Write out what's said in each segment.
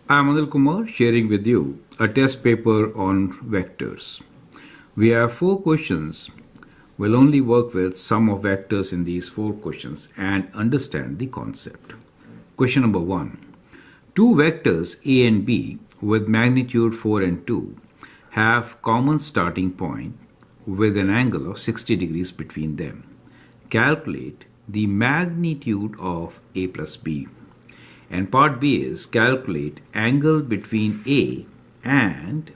I'm Anil Kumar sharing with you a test paper on vectors. We have 4 questions. We'll only work with sum of vectors in these 4 questions and understand the concept. Question number 1. Two vectors A and B with magnitude 4 and 2 have common starting point with an angle of 60 degrees between them. Calculate the magnitude of A plus B. And part B is calculate angle between A and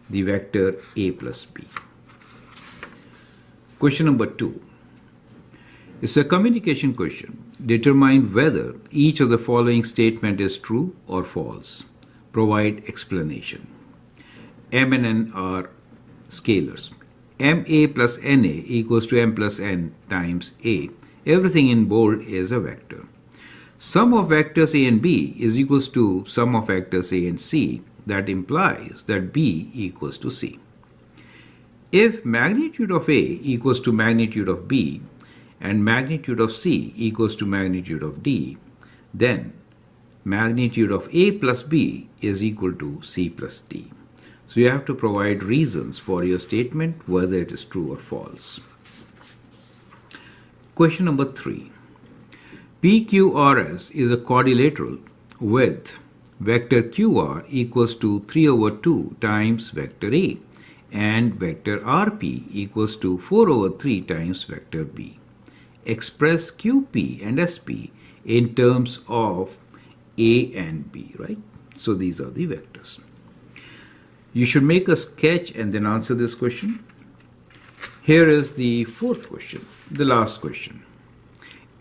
the vector A plus B. Question number 2. It's a communication question. Determine whether each of the following statement is true or false. Provide explanation. M and N are scalars. MA plus NA equals to M plus N times A. Everything in bold is a vector. Sum of vectors A and B is equals to sum of vectors A and C. That implies that B equals to C. If magnitude of A equals to magnitude of B and magnitude of C equals to magnitude of D, then magnitude of A plus B is equal to C plus D. So you have to provide reasons for your statement whether it is true or false. Question number 3. PQRS is a quadrilateral with vector QR equals to 3 over 2 times vector A and vector RP equals to 4 over 3 times vector B. Express QP and SP in terms of A and B, right? So these are the vectors. You should make a sketch and then answer this question. Here is the 4th question, the last question.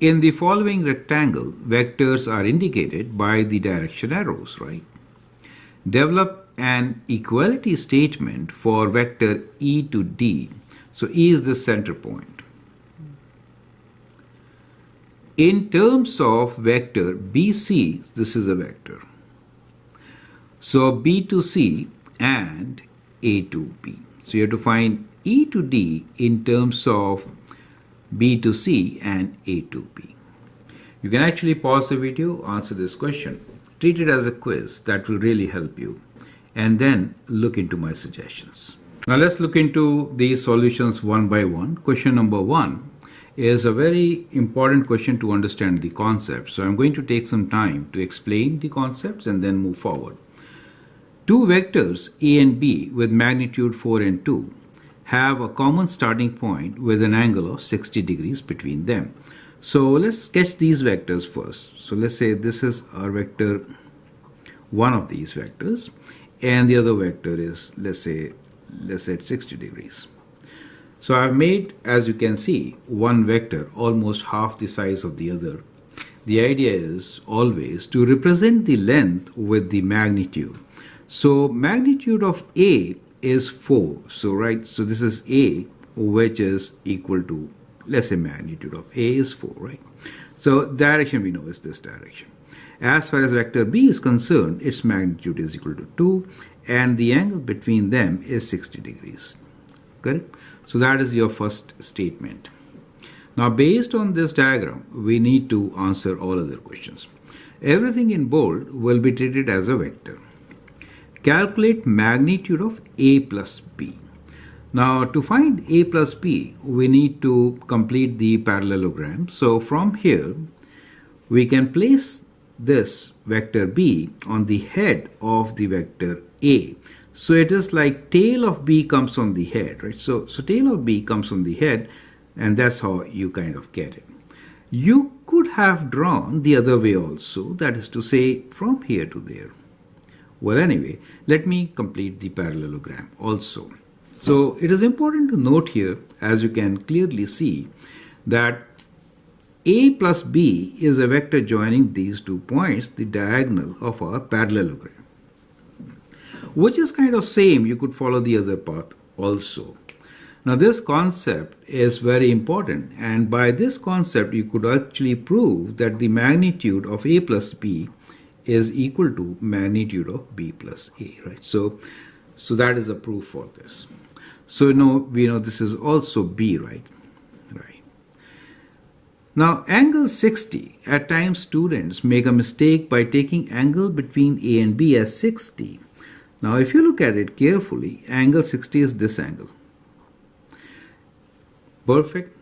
In the following rectangle, vectors are indicated by the direction arrows, right? Develop an equality statement for vector E to D. So E is the center point. In terms of vector BC, this is a vector. So B to C and A to B. So you have to find E to D in terms of B to C and A to B. You can actually pause the video, answer this question, treat it as a quiz that will really help you, and then look into my suggestions. Now let's look into these solutions one by one. Question number 1 is a very important question to understand the concept. So I'm going to take some time to explain the concepts and then move forward. Two vectors A and B with magnitude 4 and 2 have a common starting point with an angle of 60 degrees between them. So let's sketch these vectors first. So let's say this is our vector, one of these vectors, and the other vector is, let's say it's 60 degrees. So I've made, as you can see, one vector almost half the size of the other. The idea is always to represent the length with the magnitude. So magnitude of A is 4. So so this is A, which is equal to, let's say magnitude of A is 4, right? So direction we know is this direction. As far as vector B is concerned, its magnitude is equal to 2 and the angle between them is 60 degrees. Correct? So that is your first statement. Now based on this diagram, we need to answer all other questions. Everything in bold will be treated as a vector. Calculate magnitude of A plus B. Now to find A plus B, we need to complete the parallelogram. So from here, we can place this vector B on the head of the vector A. So it is like tail of B comes on the head, right? So tail of B comes on the head, and that's how you kind of get it. You could have drawn the other way also, that is to say from here to there. Well, anyway, let me complete the parallelogram also. So it is important to note here, as you can clearly see, that A plus B is a vector joining these 2 points, the diagonal of our parallelogram, which is kind of same. You could follow the other path also. Now this concept is very important, and by this concept you could actually prove that the magnitude of A plus B is equal to magnitude of B plus A, right? So that is a proof for this. So we know this is also B, right? Now, angle 60. At times, students make a mistake by taking angle between A and B as 60. Now, if you look at it carefully, angle 60 is this angle. Perfect.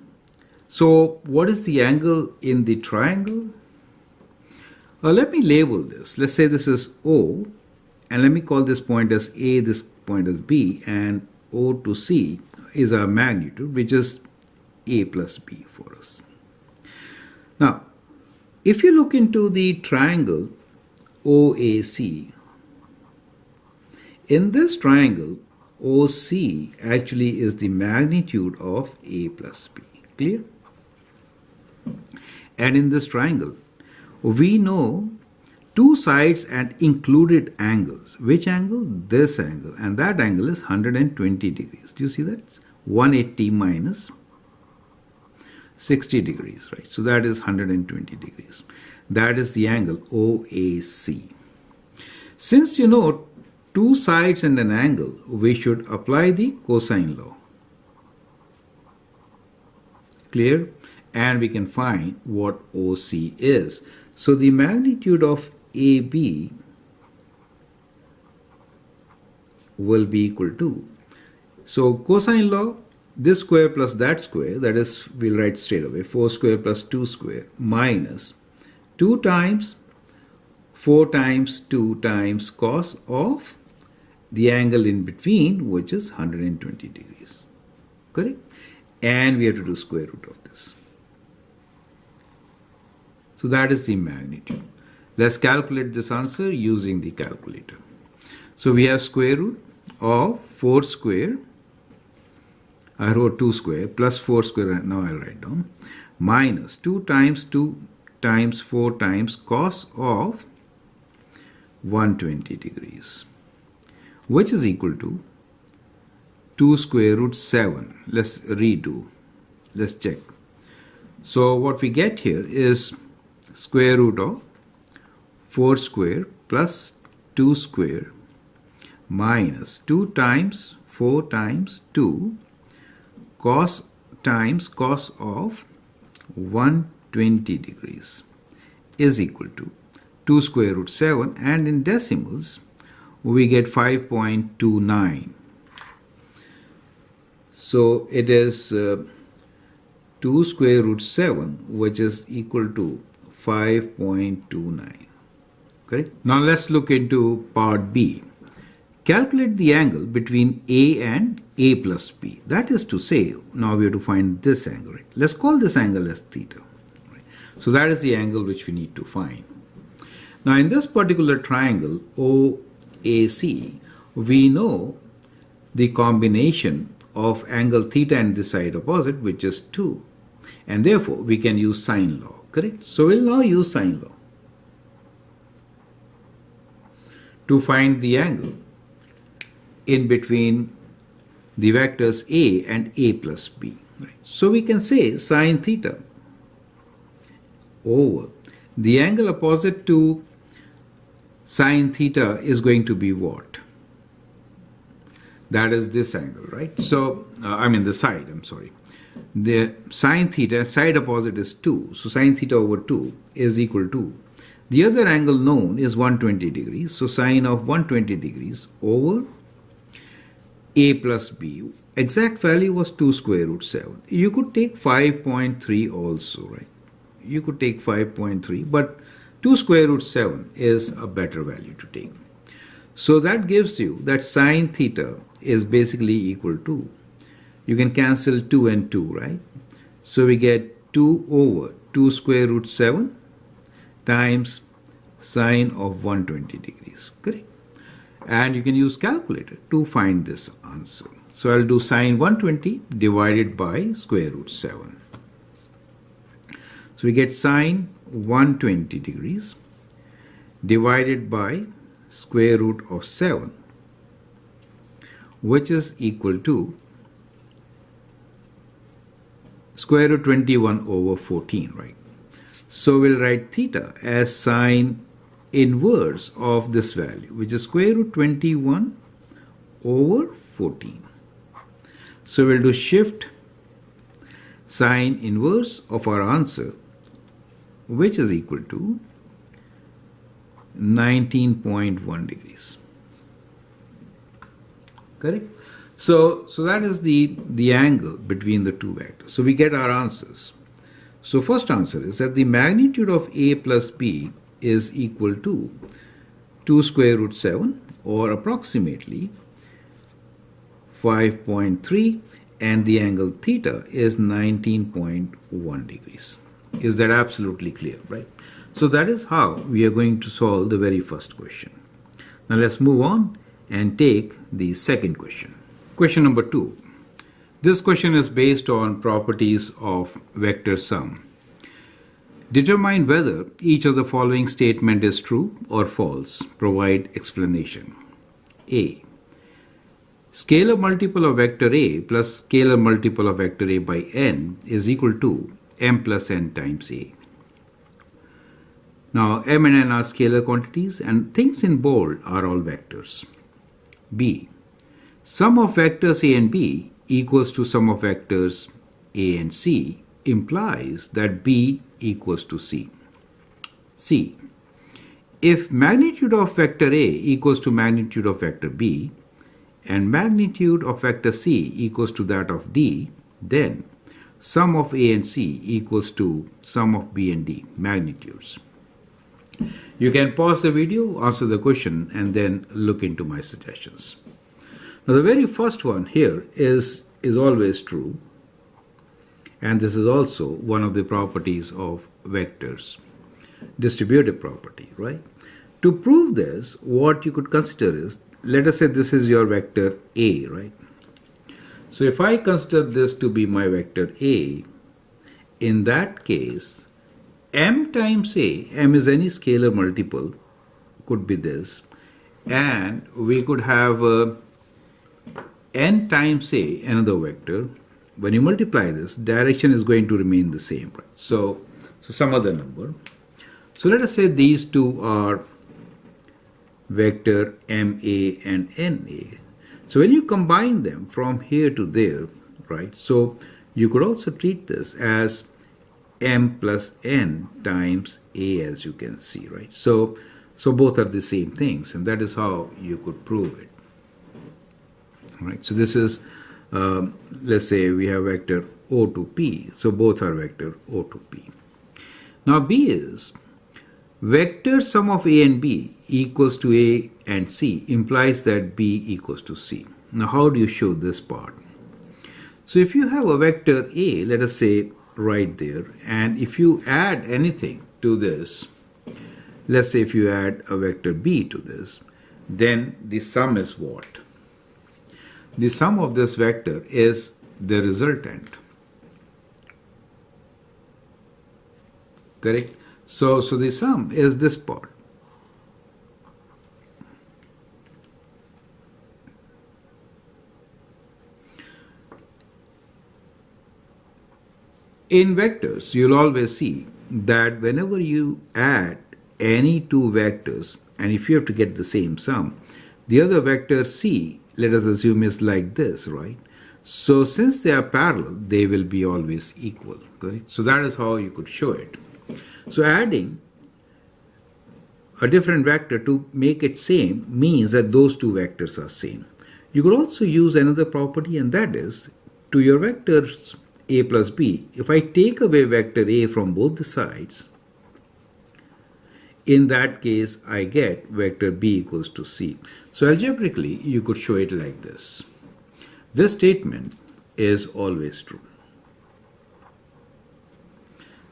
So, what is the angle in the triangle? Let me label this. Let's say this is O, and let me call this point as A, this point as B, and O to C is our magnitude, which is A plus B for us. Now, if you look into the triangle OAC, in this triangle, OC actually is the magnitude of A plus B. Clear? And in this triangle, we know two sides and included angles. Which angle? This angle. And that angle is 120 degrees. Do you see that? It's 180 minus 60 degrees, right? So that is 120 degrees. That is the angle OAC. Since you know two sides and an angle, we should apply the cosine law. Clear? And we can find what OC is. So the magnitude of AB will be equal to, so cosine law, this square plus that square, that is, we'll write straight away, 4 square plus 2 square minus 2 times 4 times 2 times cos of the angle in between, which is 120 degrees. Correct? And we have to do square root of this. So that is the magnitude. Let's calculate this answer using the calculator. So we have square root of 4 square, I wrote 2 square, plus 4 square, now I'll write down, minus 2 times 4 times cos of 120 degrees, which is equal to 2 square root 7. Let's redo. Let's check. So what we get here is square root of 4 square plus 2 square minus 2 times 4 times 2 cos times cos of 120 degrees is equal to 2 square root 7, and in decimals we get 5.29. So it is 2 square root 7, which is equal to 5.29. Correct? Now let's look into part B. Calculate the angle between A and A plus B. That is to say, now we have to find this angle. Right? Let's call this angle as theta. Right? So that is the angle which we need to find. Now in this particular triangle OAC, we know the combination of angle theta and the side opposite, which is 2. And therefore we can use sine law. Correct? So we'll now use sine law to find the angle in between the vectors A and A plus B. Right? So we can say sine theta over the angle opposite to sine theta is going to be what? That is this angle, right? So, the side, I'm sorry. The sine theta, side opposite is 2. So sine theta over 2 is equal to, the other angle known is 120 degrees. So sine of 120 degrees over A plus B. Exact value was 2 square root 7. You could take 5.3 also, right? You could take 5.3, but 2 square root 7 is a better value to take. So that gives you that sine theta is basically equal to, you can cancel 2 and 2, right? So we get 2 over 2 square root 7 times sine of 120 degrees, correct? And you can use calculator to find this answer. So I'll do sine 120 divided by square root 7. So we get sine 120 degrees divided by square root of 7, which is equal to square root 21 over 14, right? So we'll write theta as sine inverse of this value, which is square root 21 over 14. So we'll do shift sine inverse of our answer, which is equal to 19.1 degrees. Correct? So that is the angle between the two vectors. So we get our answers. So first answer is that the magnitude of A plus B is equal to 2 square root 7, or approximately 5.3, and the angle theta is 19.1 degrees. Is that absolutely clear, right? So that is how we are going to solve the very first question. Now let's move on and take the second question. Question number 2. This question is based on properties of vector sum. Determine whether each of the following statement is true or false. Provide explanation. A. Scalar multiple of vector A plus scalar multiple of vector A by n is equal to m plus n times A. Now m and n are scalar quantities and things in bold are all vectors. B. Sum of vectors A and B equals to sum of vectors A and C implies that B equals to C. C. If magnitude of vector A equals to magnitude of vector B and magnitude of vector C equals to that of D, then sum of A and C equals to sum of B and D, magnitudes. You can pause the video, answer the question, and then look into my suggestions. Now the very first one here is always true, and this is also one of the properties of vectors, distributive property, right? To prove this, what you could consider is, let us say this is your vector A, right? So if I consider this to be my vector A, in that case, m times A, m is any scalar multiple, could be this, and we could have n times A, another vector. When you multiply this, direction is going to remain the same, right? So some other number. So let us say these two are vector MA and NA. So when you combine them from here to there, right? So you could also treat this as m plus n times A, as you can see, right? So both are the same things, and that is how you could prove it. Right, so this is, let's say we have vector O to P, so both are vector O to P. Now B is vector sum of A and B equals to A and C implies that B equals to C. Now how do you show this part? So if you have a vector A, let us say right there, and if you add anything to this, let's say if you add a vector B to this, then the sum is what? The sum of this vector is the resultant. Correct? So the sum is this part. In vectors, you'll always see that whenever you add any two vectors, and if you have to get the same sum, the other vector C, let us assume, is like this, right? So since they are parallel, they will be always equal, correct? So that is how you could show it. So adding a different vector to make it same means that those two vectors are same. You could also use another property, and that is, to your vectors A plus B, if I take away vector A from both the sides, in that case I get vector B equals to C. So algebraically you could show it like this. This statement is always true.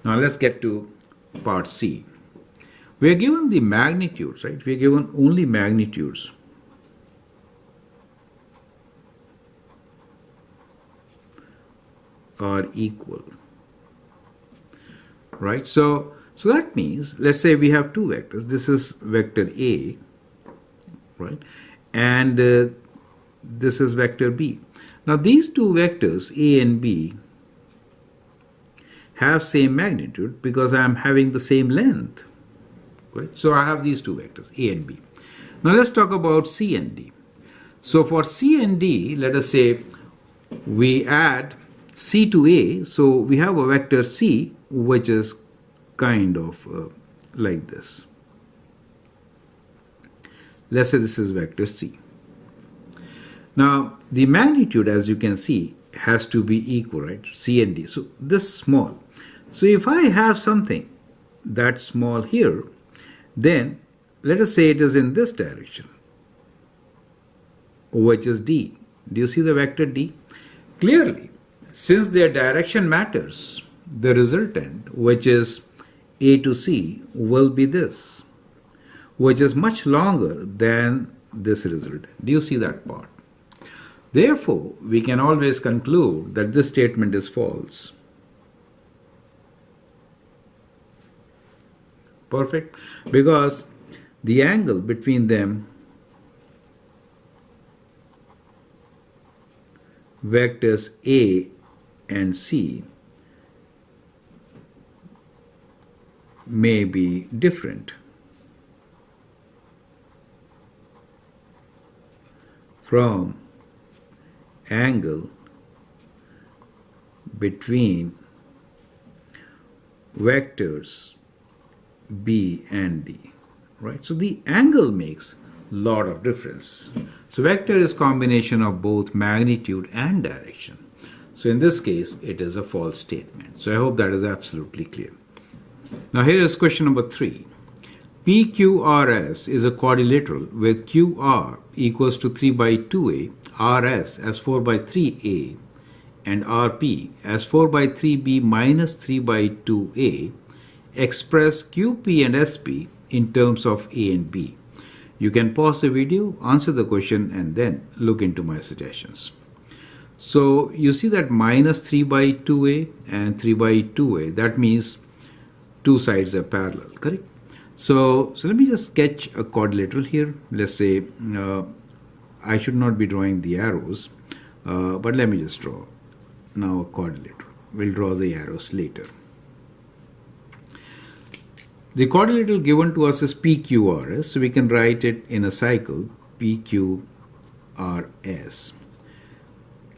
Now let's get to part C. We are given the magnitudes, right? We are given only magnitudes. Are equal, right? So that means, let's say we have two vectors. This is vector A, right? And this is vector B. Now these two vectors A and B have same magnitude because I am having the same length, right? So I have these two vectors A and B. Now let's talk about C and D. So for C and D, let us say we add C to A, so we have a vector C which is kind of like this. Let's say this is vector C. Now the magnitude, as you can see, has to be equal, right? C and D. So this small. So if I have something that small here, then let us say it is in this direction, which is D. Do you see the vector D? Clearly, since their direction matters, the resultant, which is A to C, will be this, which is much longer than this resultant. Do you see that part? Therefore, we can always conclude that this statement is false. Perfect? Because the angle between them, vectors A and C, may be different from angle between vectors B and D, right? So the angle makes lot of difference. So vector is combination of both magnitude and direction. So in this case, it is a false statement. So I hope that is absolutely clear. Now here is question number 3. PQRS is a quadrilateral with QR equals to 3 by 2A, RS as 4 by 3A, and RP as 4 by 3B minus 3 by 2A. Express QP and SP in terms of A and B. You can pause the video, answer the question, and then look into my suggestions. So you see that minus 3 by 2A and 3 by 2A, that means two sides are parallel, correct? So let me just sketch a quadrilateral here. Let's say I should not be drawing the arrows, but let me just draw now a quadrilateral. We'll draw the arrows later. The quadrilateral given to us is PQRS, so we can write it in a cycle, PQRS.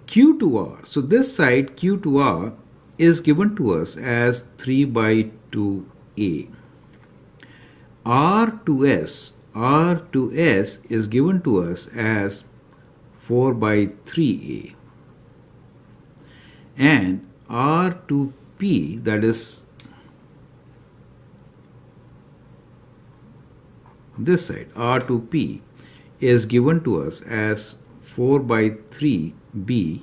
Q to R, so this side Q to R is given to us as 3 by 2A. R to S is given to us as 4 by 3A. And R to P, that is this side, R to P, is given to us as 4 by 3B.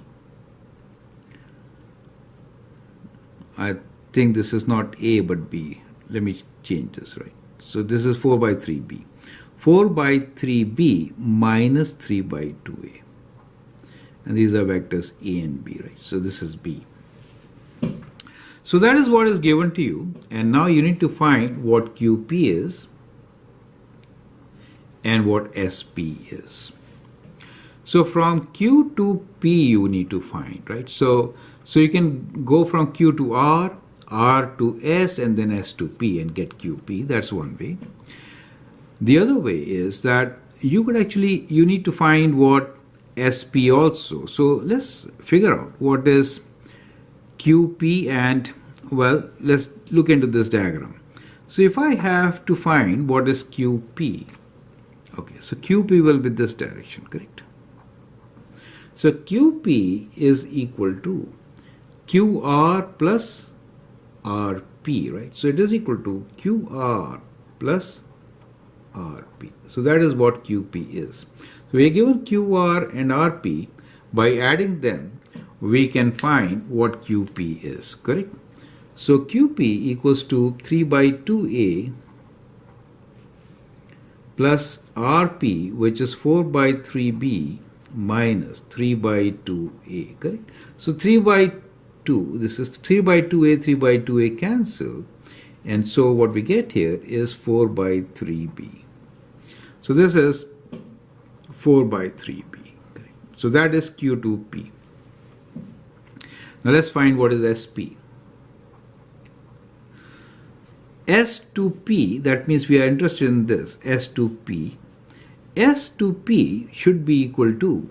I think this is not A but B. Let me change this, right? So this is 4 by 3B. 4 by 3B minus 3 by 2A. And these are vectors A and B, right? So this is B. So that is what is given to you. And now you need to find what QP is and what SP is. So from Q to P you need to find, right? So you can go from Q to R, R to S, and then S to P and get QP. That's one way. The other way is that you need to find what SP also. So let's figure out what is QP and, well, let's look into this diagram. So if I have to find what is QP, okay, so QP will be this direction, correct? So QP is equal to QR plus RP, right? So it is equal to QR plus RP. So that is what QP is. So we are given QR and RP. By adding them, we can find what QP is, correct? So QP equals to 3 by 2A plus RP, which is 4 by 3B minus 3 by 2A, correct? So 3 by 2, this is 3 by 2A, 3 by 2A cancel. And so what we get here is 4 by 3B. So this is 4 by 3B. Correct? So that is Q to P. Now let's find what is SP. S to P, that means we are interested in this, S to P. S to P should be equal to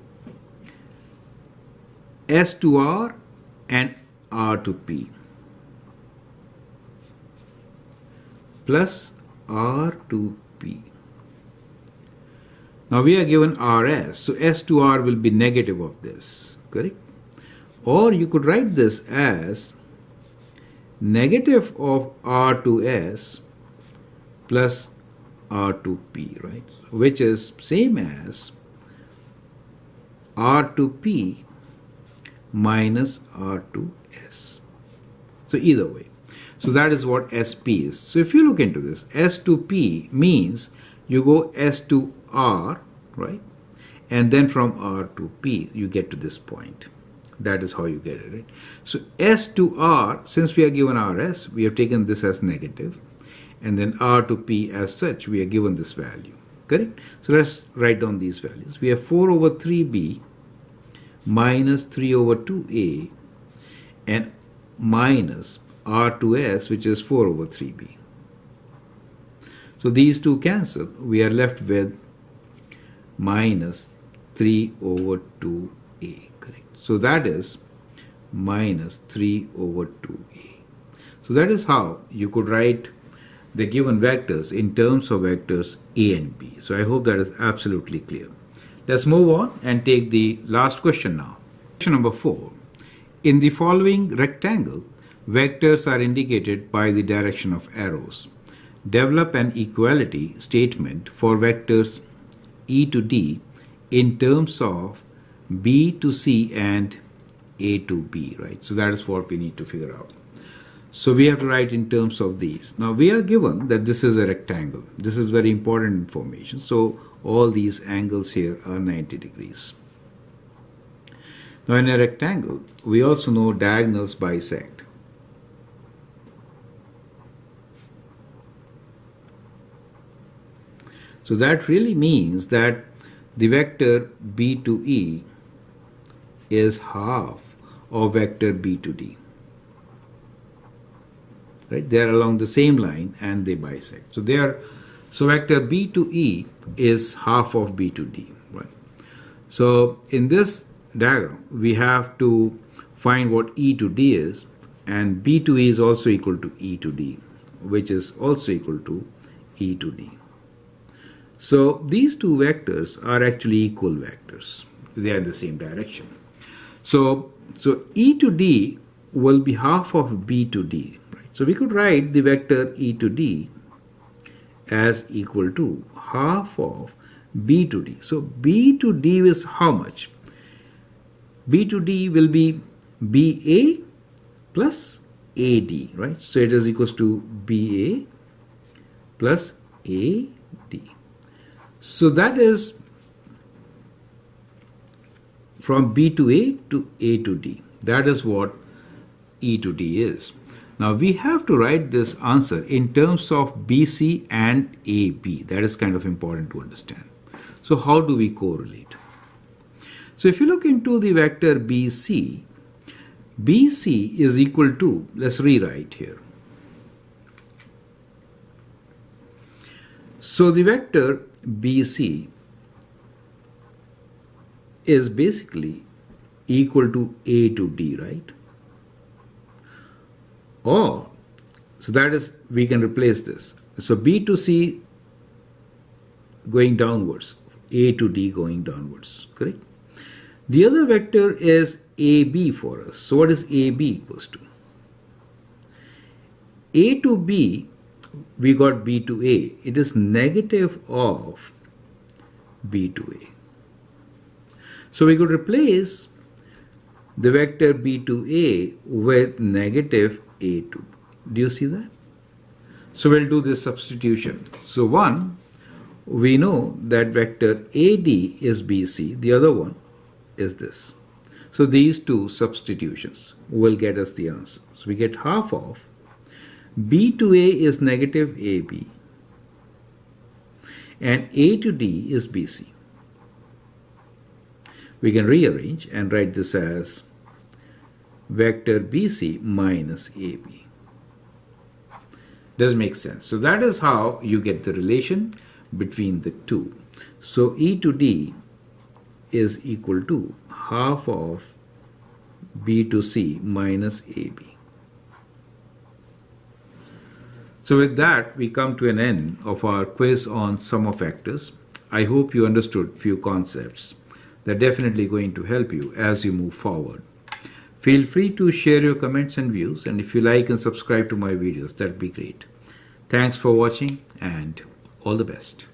S to R and R to P plus R to P. Now we are given RS, so S to R will be negative of this, correct? Or you could write this as negative of R to S plus R to P, right? Which is same as R to P minus R to S. So either way. So that is what SP is. So if you look into this, S to P means you go S to R, right? And then from R to P, you get to this point. That is how you get it, right? So S to R, since we are given RS, we have taken this as negative. And then R to P as such, we are given this value, correct? So let's write down these values. We have 4 over 3B minus 3 over 2A and minus R to S, which is 4 over 3B. So these two cancel. We are left with minus 3 over 2A, correct? So that is minus 3 over 2A. So that is how you could write the given vectors in terms of vectors A and B. So I hope that is absolutely clear. Let's move on and take the last question now. Question number 4. In the following rectangle, vectors are indicated by the direction of arrows. Develop an equality statement for vectors E to D in terms of B to C and A to B, right? So that is what we need to figure out. So we have to write in terms of these. Now we are given that this is a rectangle. This is very important information. So all these angles here are 90 degrees. Now in a rectangle, we also know diagonals bisect. So that really means that the vector B to E is half of vector B to D. Right? They are along the same line and they bisect. So vector B to E is half of B to D. Right? So in this diagram, we have to find what E to D is, and B to E is also equal to E to D, which is also equal to E to D. So these two vectors are actually equal vectors. They are in the same direction. So E to D will be half of B to D. Right? So we could write the vector E to D as equal to half of B to D. So B to D is how much? B to D will be BA plus AD, right? So it is equals to BA plus AD. So that is from B to A to A to D. That is what E to D is. Now we have to write this answer in terms of BC and AB. That is kind of important to understand. So how do we correlate? So if you look into the vector BC, BC is equal to, let's rewrite here. So the vector BC is basically equal to A to D, right? Or, so that is, we can replace this. So B to C going downwards, A to D going downwards, correct? The other vector is AB for us. So what is AB equals to? A to B, we got B to A. It is negative of B to A. So we could replace the vector B to A with negative A to B. Do you see that? So we'll do this substitution. So one, we know that vector AD is BC. The other one is this. So these two substitutions will get us the answer. So we get half of B to A is negative AB and A to D is BC. We can rearrange and write this as vector BC minus AB. Does make sense. So that is how you get the relation between the two. So E to D is equal to half of B to C minus AB. So with that, we come to an end of our quiz on sum of factors. I hope you understood few concepts. They're definitely going to help you as you move forward. Feel free to share your comments and views, and if you like and subscribe to my videos, that'd be great. Thanks for watching and all the best.